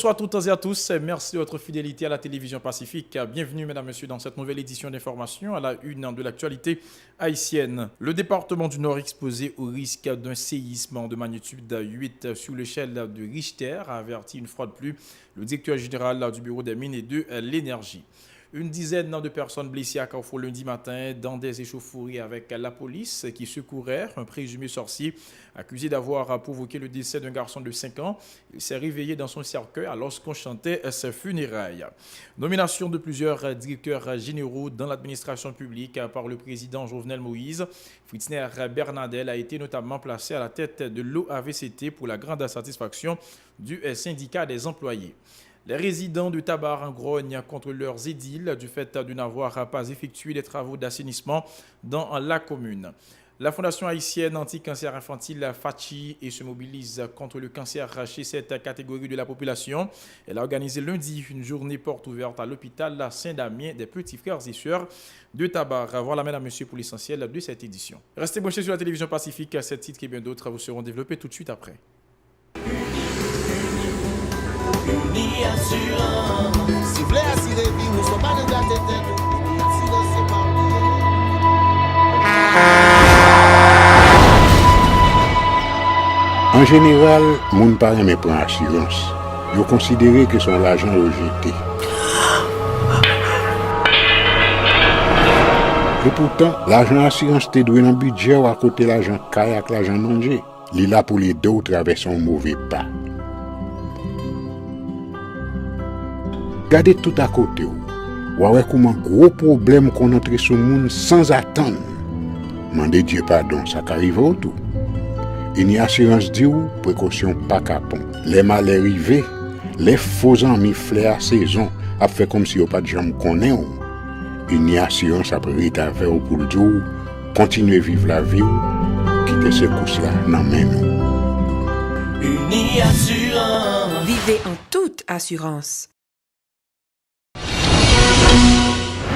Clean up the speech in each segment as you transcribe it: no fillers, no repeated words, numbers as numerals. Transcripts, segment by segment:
Bonsoir à toutes et à tous, merci de votre fidélité à la télévision Pacifique. Bienvenue mesdames et messieurs dans cette nouvelle édition d'information à la une de l'actualité haïtienne. Le département du Nord exposé au risque d'un séisme de magnitude 8 sous l'échelle de Richter a averti une fois de plus le directeur général du bureau des mines et de l'énergie. Une dizaine de personnes blessées à Carrefour lundi matin dans des échauffourées avec la police qui secourait un présumé sorcier accusé d'avoir provoqué le décès d'un garçon de 5 ans. Il s'est réveillé dans son cercueil alors qu'on chantait ses funérailles. Nomination de plusieurs directeurs généraux dans l'administration publique par le président Jovenel Moïse. Fritzner Bernadel a été notamment placé à la tête de l'OAVCT pour la grande satisfaction du syndicat des employés. Les résidents de Tabar grognent contre leurs édiles du fait de n'avoir pas effectué les travaux d'assainissement dans la commune. La Fondation haïtienne anti-cancer infantile FATCHI se mobilise contre le cancer chez cette catégorie de la population. Elle a organisé lundi une journée porte ouverte à l'hôpital Saint-Damien des petits frères et sœurs de Tabar. Voilà mesdames et messieurs pour l'essentiel de cette édition. Restez branchés sur la télévision Pacifique. Ces titres et bien d'autres vous seront développés tout de suite après. Uni assurance. Si vous voulez assurer vie, nous ne sommes pas de gâter tête. Uni assurance, c'est pas En général, moun pa reme prend assurance. Yo considéré que son l'argent rejeté. Et pourtant, l'argent assurance te doué dans budget ou à côté l'argent kayak l'argent manger. Li là pour les deux ou traverser un mauvais pas. Gardez tout à côté ou. Ouais comment gros problème qu'on entre sur monde sans attendre. Mandez Dieu pardon, ça qu'arrive au tout. Une assurance dit ou précaution pas capon. Les mal arrivés, les faux amis flair saison a fait comme si on pas de jambe connaît ou. Une assurance après rita vers ou pour le jour, continuer vivre la vie ou quitter ce course là dans main nous. Uni assurance. Vivez en toute assurance.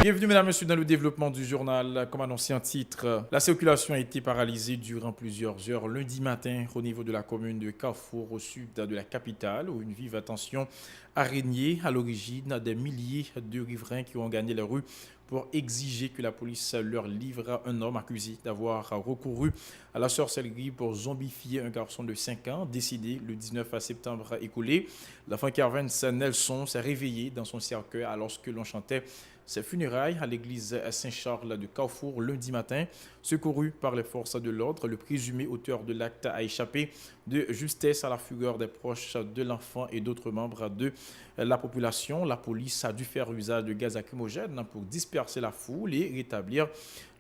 Bienvenue mesdames et messieurs dans le développement du journal. Comme annoncé en titre, la circulation a été paralysée durant plusieurs heures lundi matin au niveau de la commune de Carrefour au sud de la capitale où une vive tension a régné à l'origine des milliers de riverains qui ont gagné la rue pour exiger que la police leur livre un homme accusé d'avoir recouru à la sorcellerie pour zombifier un garçon de 5 ans décédé le 19 septembre écoulé. L'enfant Kervance Nelson s'est réveillé dans son cercueil alors que l'on chantait ses funérailles à l'église Saint-Charles de Carrefour lundi matin. Secouru par les forces de l'ordre, le présumé auteur de l'acte a échappé de justesse à la fureur des proches de l'enfant et d'autres membres de la population. La police a dû faire usage de gaz lacrymogène pour disperser la foule et rétablir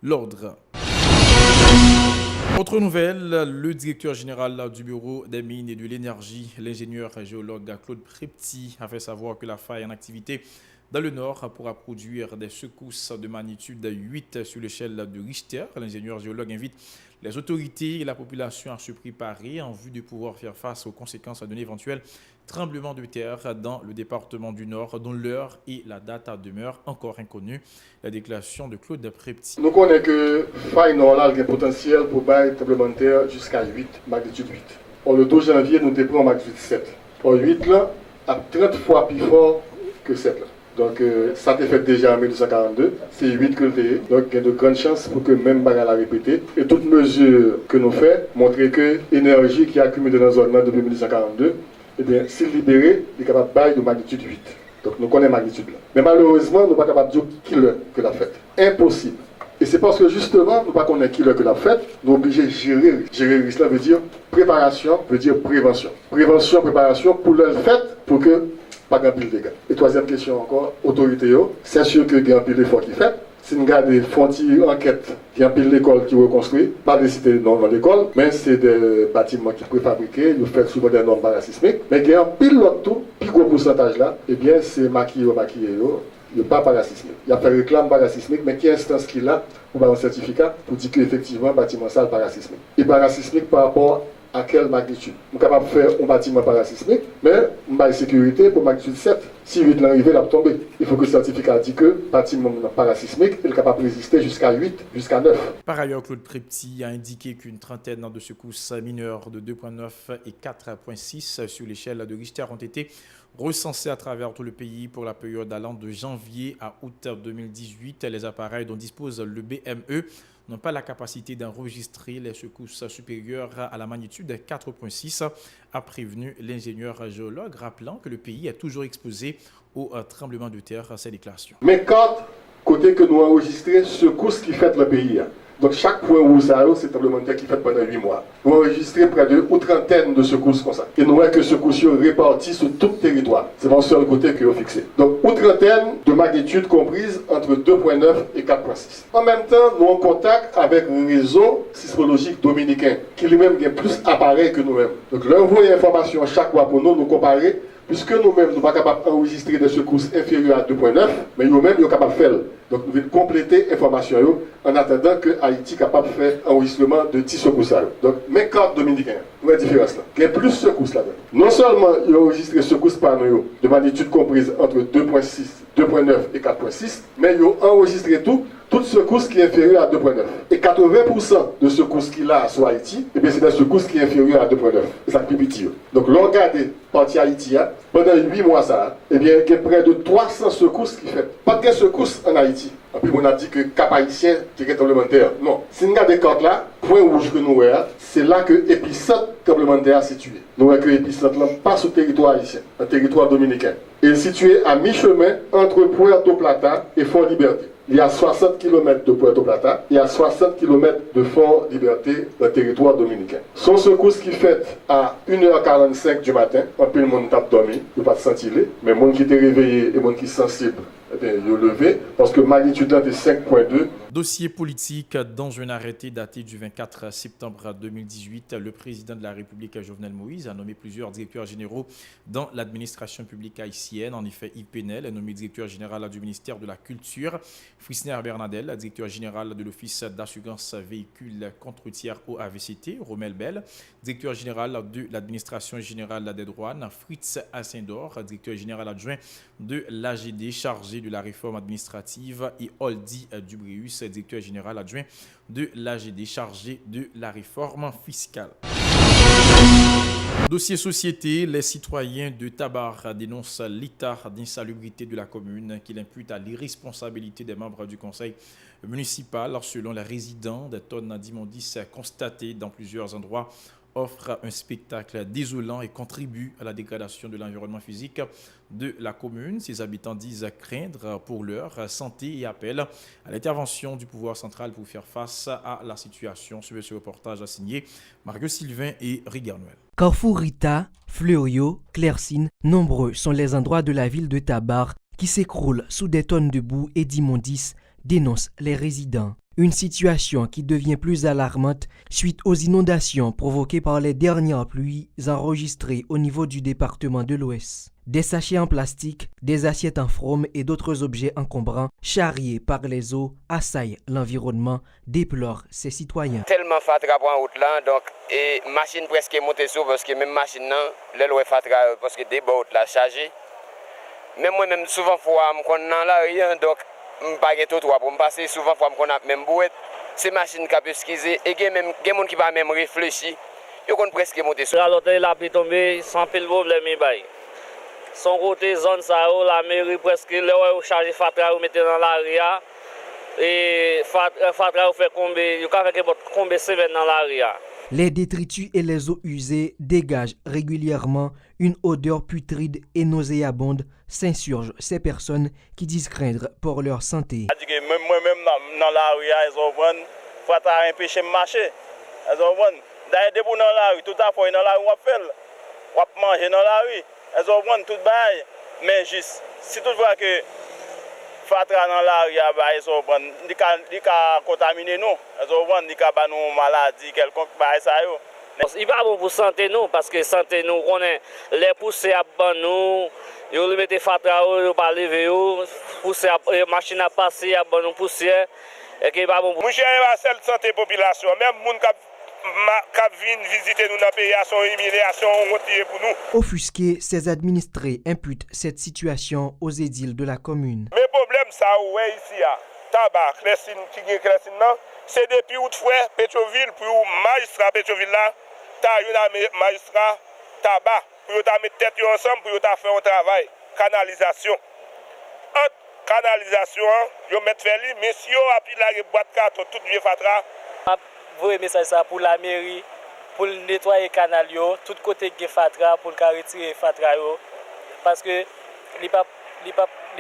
l'ordre. Autre nouvelle, le directeur général du bureau des mines et de l'énergie, l'ingénieur géologue Claude Prepti, a fait savoir que la faille en activité dans le nord pourra produire des secousses de magnitude 8 sur l'échelle de Richter. L'ingénieur géologue invite les autorités et la population à se préparer en vue de pouvoir faire face aux conséquences d'un éventuel tremblement de terre dans le département du Nord, dont l'heure et la date demeurent encore inconnues. La déclaration de Claude Prepti. Nous connaissons que faille nord a un potentiel pour bailler tremblement de terre jusqu'à 8, magnitude 8. Or, le 12 janvier, nous déprenons magnitude 7. Or, 8 là, a 30 fois plus fort que 7 là. Donc ça a été fait déjà en 1942, c'est 8 que le donc il y a de grandes chances pour que même bagarre la répéter. Et toute mesure que nous faisons montre que l'énergie qui est accumulée dans la zone depuis 1942, eh bien, s'il libéré, il est capable de bailler de magnitude 8. Donc nous connaissons la magnitude là. Mais malheureusement, nous ne sommes pas capables de dire qui que l'a fait. Impossible. Et c'est parce que justement, nous ne connaissons pas qui que l'a fait, nous sommes obligés de gérer. Gérer le risque, veut dire préparation, veut dire prévention. Prévention, préparation pour le fait, pour que pas grand pile de dégâts. Et troisième question encore, autorité, c'est sûr que il y a un pile d'efforts qui fait. Si nous regardons des frontières enquêtes, il y a un pile d'écoles qui reconstruit, pas des cités dans l'école, mais c'est des bâtiments qui sont préfabriqués, ils font souvent des normes parasismiques, mais il y a un pile l'autre tout, plus gros pourcentage là, eh bien c'est maquillé, il n'y a pas parasismique. Il y a fait réclame parasismique, mais quelle instance qui est là pour avoir un certificat pour dire qu'effectivement, le bâtiment ça est parasismique. Et parasismique par rapport à quelle magnitude. Nous sommes capables de faire un bâtiment parasismique, mais nous avons sécurité pour magnitude 7. Si 8 l'arrivée, là tomber. Il faut que le certificat dit que le bâtiment parasismique est capable de résister jusqu'à 8, jusqu'à 9. Par ailleurs, Claude Prepti a indiqué qu'une trentaine de secousses mineures de 2,9 et 4,6 sur l'échelle de Richter ont été recensées à travers tout le pays pour la période allant de janvier à août 2018. Les appareils dont dispose le BME n'ont pas la capacité d'enregistrer les secousses supérieures à la magnitude 4,6, a prévenu l'ingénieur géologue, rappelant que le pays est toujours exposé au tremblement de terre. Ces déclarations. Mais quand, côté que nous enregistrons secousses qui fait le pays, donc chaque point où ça a, c'est un tremblement de terre qui fait pendant 8 mois. Nous enregistrons près de une trentaine de secousses comme ça. Et nous voyons que secousses réparties sur tout le territoire. C'est mon seul côté que vous fixez. Donc une trentaine de magnitudes comprises entre 2,9 et 4,6. En même temps, nous sommes en contact avec le réseau sismologique dominicain, qui lui-même a plus d'appareils que nous-mêmes. Donc leur envoyer information chaque mois pour nous comparer. Puisque nous-mêmes, nous ne sommes pas capables d'enregistrer des secousses inférieures à 2,9, mais nous-mêmes, nous sommes capables de faire. Donc, nous devons compléter l'information en attendant que Haïti soit capable de faire un enregistrement de 10 secousses. Donc, mes cartes dominicaines, nous avons une différence là. Il y a plus de secousses là-dedans. Non seulement ils ont enregistré secousses par nous de magnitude comprise entre 2,6, 2,9 et 4,6, mais ils ont enregistré toutes secousses qui est inférieure à 2,9. Et 80% de secousses qu'il a sur Haïti, eh bien c'est des secousses qui est inférieure à 2,9. C'est ça qui est petit. Donc, l'on regarde partie Haïti, pendant 8 mois, eh bien, il y a près de 300 secousses qui fait. Pas de secousses en Haïti. Et puis, on a dit que Cap Haïtien, c'est tremblement de terre. Non. Si nous regardons des cartes là, point rouge que nous voyons, c'est là que l'épicentre tremblement de terre est situé. Nous voyons que l'épicentre là pas sur le territoire haïtien, le territoire dominicain. Il est situé à mi-chemin entre Puerto Plata et Fort Liberté. Il y a 60 km de Puerto Plata, il y a 60 km de Fort Liberté dans le territoire dominicain. Son secousses qui fait à 1h45 du matin, un peu le monde tape dormi, il ne pas de sentir, mais le monde qui était réveillé et le monde qui est sensible, eh bien, il est levé parce que magnitude est 5,2. Dossier politique. Dans un arrêté daté du 24 septembre 2018, le président de la République, Jovenel Moïse, a nommé plusieurs directeurs généraux dans l'administration publique haïtienne. En effet, Yves Penel est nommé directeur général du ministère de la Culture, Frisner Bernadel, directeur général de l'Office d'assurance véhicules contre-routières au AVCT, Romel Bell, directeur général de l'administration générale des douanes, Fritz Assindor, directeur général adjoint de l'AGD chargé de la réforme administrative, et Oldi Dubreus, directeur général adjoint de l'AGD chargé de la réforme fiscale. Dossier société, les citoyens de Tabar dénoncent l'état d'insalubrité de la commune qu'il impute à l'irresponsabilité des membres du conseil municipal. Selon les résidents, des tonnes d'immondices constatées dans plusieurs endroits offre un spectacle désolant et contribue à la dégradation de l'environnement physique de la commune. Ses habitants disent craindre pour leur santé et appellent à l'intervention du pouvoir central pour faire face à la situation. Suivez ce reportage signé Mario Sylvain et Rigard Noël. Carrefour Rita, Fleurio, Clercine, nombreux sont les endroits de la ville de Tabar qui s'écroulent sous des tonnes de boue et d'immondices, dénoncent les résidents. Une situation qui devient plus alarmante suite aux inondations provoquées par les dernières pluies enregistrées au niveau du département de l'Ouest. Des sachets en plastique, des assiettes en frome et d'autres objets encombrants charriés par les eaux assaillent l'environnement, déplorent ces citoyens. Tellement fatra pour en route là, donc et machine presque montée sur parce que même machine là, l'eau est fatra parce que des bottes là chargées. Même moi même souvent fois me connais là rien donc pas de trottoir pour me passer souvent fois qu'on a même bouette ces machines qui peuvent skiser et il même des monde qui va même réfléchir yo qu'on presque monter sur alors la pluie tomber sans pile problème bail son côté zone ça la mairie presque là charger fatra ou mettre dans l'area et fatra fait combien yo fait combien semaines dans l'area. Les détritus et les eaux usées dégagent régulièrement une odeur putride et nauséabonde, s'insurgent ces personnes qui disent craindre pour leur santé. Même moi-même dans la rue, ils ont pris, faut empêcher de marcher. Ils ont pris, d'ailleurs, debout dans la rue, tout à fait dans la rue, on va manger dans la rue. Ils ont pris tout bail, mais juste, si tu vois que fatra dans la rue, ils ont pris, ils ont contaminé nous. Ils ont pris, ils ont nous maladie, quelconque, ça y est. Il va bon pour santé nous parce que santé nous connaît les pousser à nous yo le mettre fatra yo pas lever yo pousser machine à passer à nous poussière et que pas bon monsieur va seul santé population même moun cap vin visiter nous dans le pays, son humiliation, honte pour nous. Offusqués, ces administrés imputent cette situation aux édiles de la commune. Mais problème ça ouais ici tabac, Clessine qui gagne Clessine non, c'est depuis où frère Pétroville pour magistrat Pétroville là, ta une magistrat tabac pour ta mettre tête ensemble pour ta faire un travail canalisation. Entre canalisation, yo mettre faire li, messieurs a pris la boîte carte tout vieux fatra. Vous message ça pour la mairie pour nettoyer canal yo, tout côté de fatra pour retirer fatra yo parce que li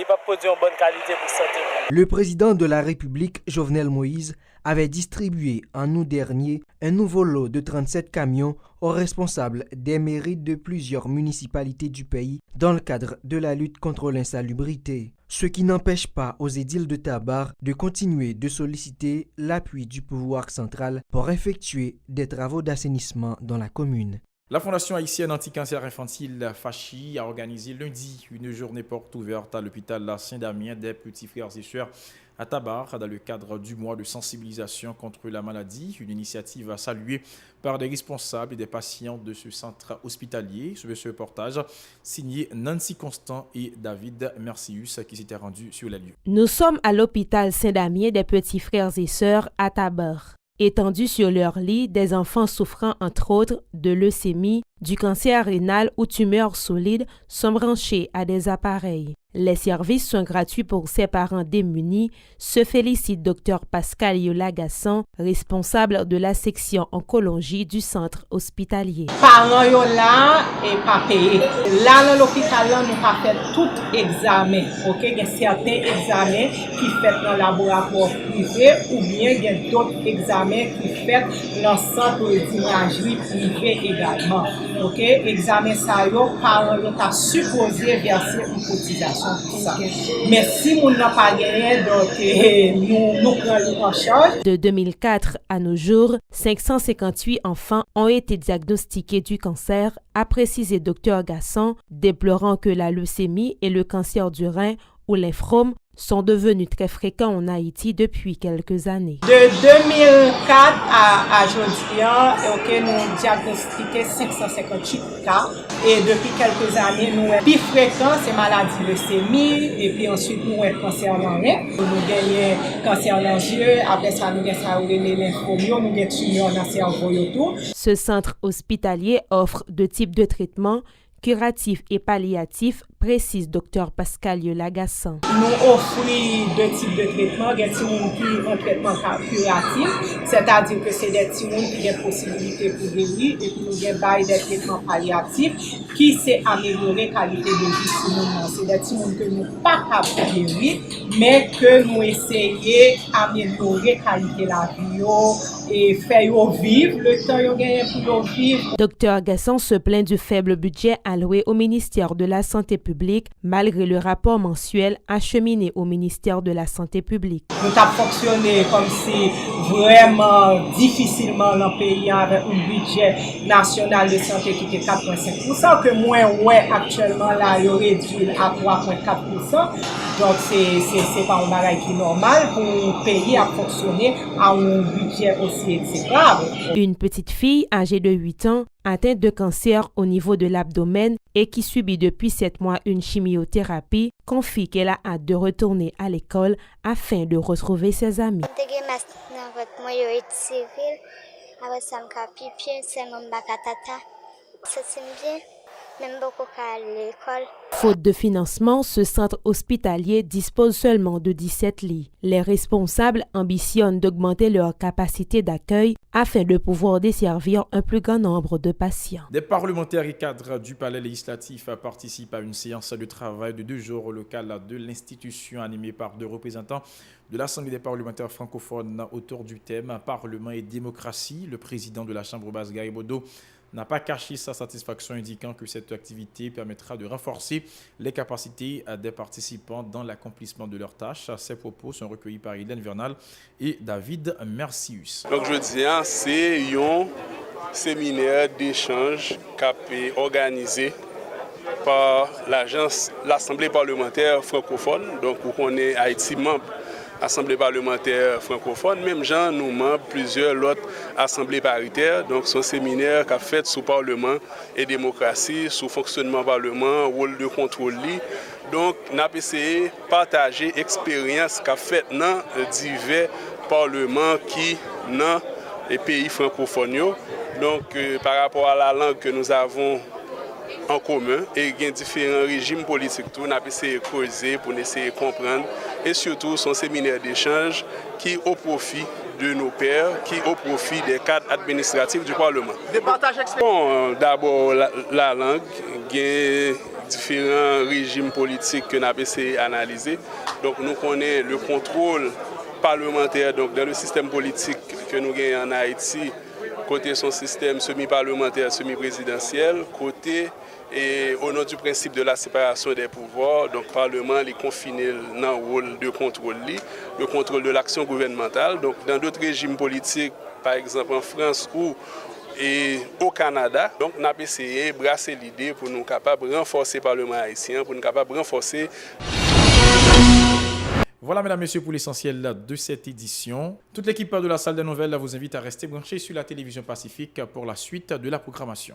pas produit en bonne qualité pour santé. Le président de la République, Jovenel Moïse, avait distribué en août dernier un nouveau lot de 37 camions aux responsables des mairies de plusieurs municipalités du pays dans le cadre de la lutte contre l'insalubrité. Ce qui n'empêche pas aux édiles de Tabar de continuer de solliciter l'appui du pouvoir central pour effectuer des travaux d'assainissement dans la commune. La Fondation haïtienne anti-cancer infantile FACHI a organisé lundi une journée porte ouverte à l'hôpital Saint-Damien des petits frères et sœurs à Tabar dans le cadre du mois de sensibilisation contre la maladie, une initiative saluée par des responsables et des patients de ce centre hospitalier. Sur ce reportage signé Nancy Constant et David Mercius qui s'étaient rendus sur les lieux. Nous sommes à l'hôpital Saint-Damien des petits frères et sœurs à Tabar. Étendus sur leur lit, des enfants souffrant entre autres de leucémie, du cancer rénal ou tumeurs solides sont branchés à des appareils. Les services sont gratuits pour ces parents démunis, se félicite Dr Pascal Yola-Gassan, responsable de la section oncologie du centre hospitalier. Parents yo là et pas payé. Là dans l'hôpital là nous pas fait tout examen. OK, il y a certains examens qui fait dans laboratoire privé ou bien il y a d'autres examens qui fait dans centre d'imagerie privé également. OK, examen ça yo parents yo ta supposé verser une cotisation pour ça. Mais si on n'a pas gagné donc nous prenons en charge. De 2004 à nos jours, 558 enfants ont été diagnostiqués du cancer, a précisé Dr Gassan, déplorant que la leucémie et le cancer du rein ou l'infrome sont devenus très fréquents en Haïti depuis quelques années. De 2004 à aujourd'hui, nous diagnostiquons 558 cas et depuis quelques années, nous sommes plus fréquents ces maladies leucémie et puis ensuite nous avons cancer dans le rein. Nous avons cancer dans les yeux, après ça nous avons les lymphomes, nous avons tumeurs dans le cerveau et tout. Ce centre hospitalier offre deux types de traitements, curatif et palliatif, précise Dr Pascal Yola-Gassan. Nous offrons deux types de traitements. Il y a des gens qui ont un traitement curatif, c'est-à-dire que c'est des gens qui ont des possibilités pour guérir, et puis nous avons des traitements palliatifs qui c'est améliorer la qualité de vie. C'est des gens que nous ne sommes pas capables de guérir, mais que nous essayons d'améliorer la qualité de la vie et faire vivre le temps qu'ils ont gagné pour vivre. Dr Gassan se plaint du faible budget alloué au ministère de la Santé publique, malgré le rapport mensuel acheminé au ministère de la Santé publique. Nous avons fonctionné comme si vraiment difficilement dans le pays avec un budget national de santé qui était 4,5%, que moi, actuellement, là, il réduit à 3,4%. Donc, c'est pas un bagage qui est normal pour un pays à fonctionner à un budget aussi exécrable. Une petite fille âgée de 8 ans atteinte de cancer au niveau de l'abdomen et qui subit depuis 7 mois une chimiothérapie, confie qu'elle a hâte de retourner à l'école afin de retrouver ses amis. Faute de financement, ce centre hospitalier dispose seulement de 17 lits. Les responsables ambitionnent d'augmenter leur capacité d'accueil afin de pouvoir desservir un plus grand nombre de patients. Des parlementaires et cadres du palais législatif participent à une séance de travail de 2 jours au local de l'institution animée par 2 représentants de l'Assemblée des parlementaires francophones autour du thème Parlement et démocratie. Le président de la Chambre basse, Garibodo, n'a pas caché sa satisfaction, indiquant que cette activité permettra de renforcer les capacités des participants dans l'accomplissement de leurs tâches. Ces propos sont recueillis par Hélène Vernal et David Mercius. Donc je dis, c'est un séminaire d'échange qui a été organisé par l'Assemblée parlementaire francophone, donc où on est Haïti membre Assemblée parlementaire francophone, même gens nous membres plusieurs autres assemblées paritaires. Donc son séminaire qu'a fait sous Parlement et démocratie, sous fonctionnement Parlement, rôle de contrôle. Donc nous avons essayé de partager l'expérience qu'a fait dans divers parlements qui dans les pays francophones. Donc par rapport à la langue que nous avons en commun et il y a différents régimes politiques tout, on a essayé de creuser pour essayer de comprendre et surtout son séminaire d'échange qui au profit de nos pairs, qui au profit des cadres administratifs du Parlement. Bon, d'abord la langue, il y a différents régimes politiques que nous avons essayé d'analyser. Donc nous connaissons le contrôle parlementaire donc dans le système politique que nous avons en Haïti. Côté son système semi-parlementaire, semi-présidentiel, côté et au nom du principe de la séparation des pouvoirs, donc le Parlement est confiné dans le rôle de contrôle, le contrôle de l'action gouvernementale. Donc dans d'autres régimes politiques, par exemple en France ou au Canada, donc nous avons essayé de brasser l'idée pour nous capables de renforcer le Parlement haïtien, pour nous capables de renforcer. Voilà, mesdames, messieurs, pour l'essentiel de cette édition. Toute l'équipe de la salle des nouvelles vous invite à rester branchés sur la télévision Pacifique pour la suite de la programmation.